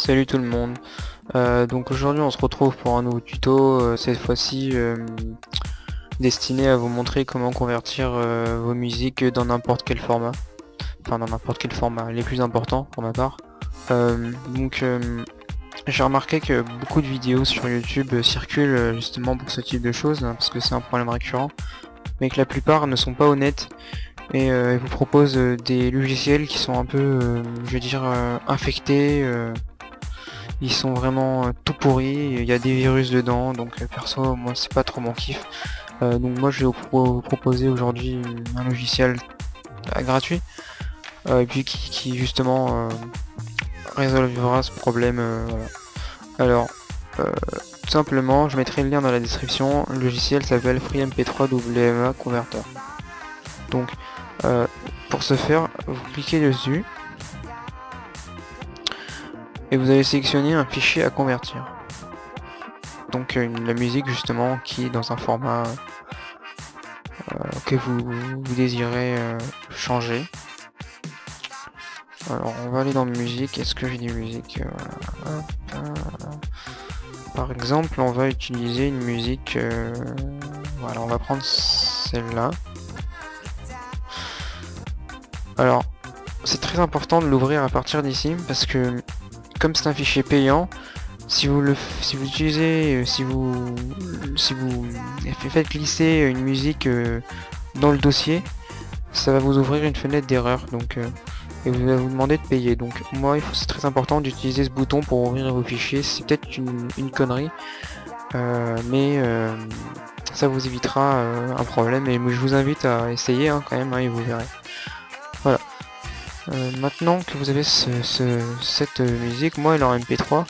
Salut tout le monde. Donc aujourd'hui on se retrouve pour un nouveau tuto, cette fois-ci destiné à vous montrer comment convertir vos musiques dans n'importe quel format. Enfin dans n'importe quel format, les plus importants pour ma part. J'ai remarqué que beaucoup de vidéos sur YouTube circulent justement pour ce type de choses, hein, parce que c'est un problème récurrent, mais que la plupart ne sont pas honnêtes et ils vous proposent des logiciels qui sont un peu, je veux dire, infectés. Ils sont vraiment tout pourris, il y a des virus dedans, donc perso moi c'est pas trop mon kiff. Donc moi je vais vous proposer aujourd'hui un logiciel gratuit et puis qui justement résolvera ce problème. Voilà. Alors tout simplement je mettrai le lien dans la description. Le logiciel s'appelle FreeMP3 WMA Converter. Donc pour ce faire vous cliquez dessus et vous allez sélectionner un fichier à convertir. Donc la musique justement qui est dans un format que vous désirez changer. Alors on va aller dans musique. Est-ce que j'ai des musiques par exemple on va utiliser une musique voilà, on va prendre celle-là. Alors c'est très important de l'ouvrir à partir d'ici parce que comme c'est un fichier payant, si vous faites glisser une musique dans le dossier, ça va vous ouvrir une fenêtre d'erreur, donc et vous va vous demander de payer. Donc moi c'est très important d'utiliser ce bouton pour ouvrir vos fichiers. C'est peut-être une connerie, mais ça vous évitera un problème, et je vous invite à essayer quand même, et vous verrez. Voilà. Maintenant que vous avez cette musique, moi elle est en MP3,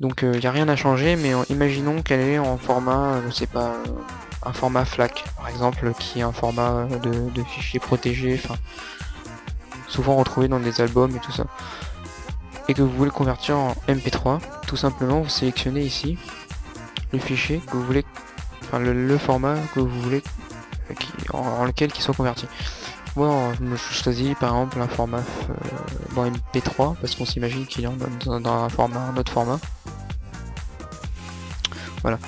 donc il n'y a rien à changer, mais imaginons qu'elle est en format, je sais pas, un format FLAC par exemple, qui est un format de fichier protégé, enfin souvent retrouvé dans des albums et tout ça, et que vous voulez le convertir en MP3. Tout simplement vous sélectionnez ici le fichier que vous voulez, enfin le format que vous voulez en lequel il soit converti. Moi je choisis par exemple un format dans MP3 parce qu'on s'imagine qu'il est dans un autre format. Voilà.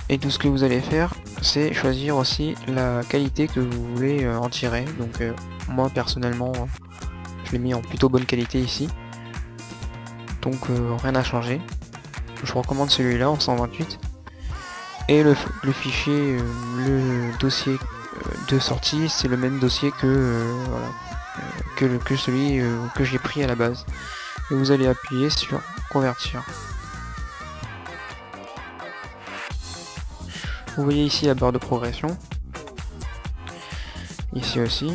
Et tout ce que vous allez faire, c'est choisir aussi la qualité que vous voulez en tirer. Donc moi personnellement je l'ai mis en plutôt bonne qualité ici, donc rien à changer. Je recommande celui-là en 128, et le fichier, le dossier de sortie, c'est le même dossier que voilà, que celui que j'ai pris à la base. Et vous allez appuyer sur convertir. Vous voyez ici la barre de progression, ici aussi.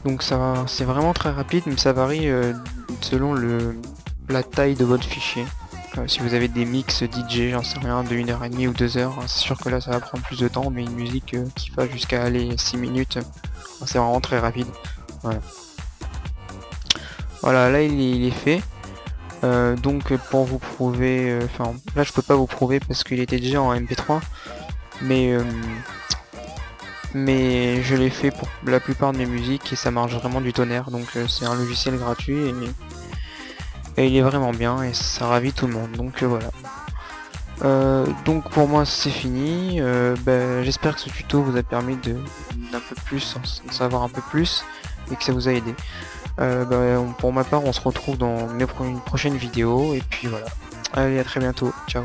Donc ça, c'est vraiment très rapide, mais ça varie selon la taille de votre fichier. Si vous avez des mix DJ, j'en sais rien, de 1h30 ou 2h, c'est sûr que là ça va prendre plus de temps, mais une musique qui va jusqu'à aller 6 minutes, c'est vraiment très rapide. Voilà, voilà, là il est fait. Donc pour vous prouver, enfin là je peux pas vous prouver parce qu'il était déjà en MP3, mais je l'ai fait pour la plupart de mes musiques et ça marche vraiment du tonnerre. Donc c'est un logiciel gratuit et il est vraiment bien et ça ravit tout le monde. Donc voilà. Donc pour moi c'est fini. J'espère que ce tuto vous a permis d'un peu plus, en savoir un peu plus, et que ça vous a aidé. Pour ma part on se retrouve dans une prochaine vidéo, et puis voilà. Allez, à très bientôt, ciao.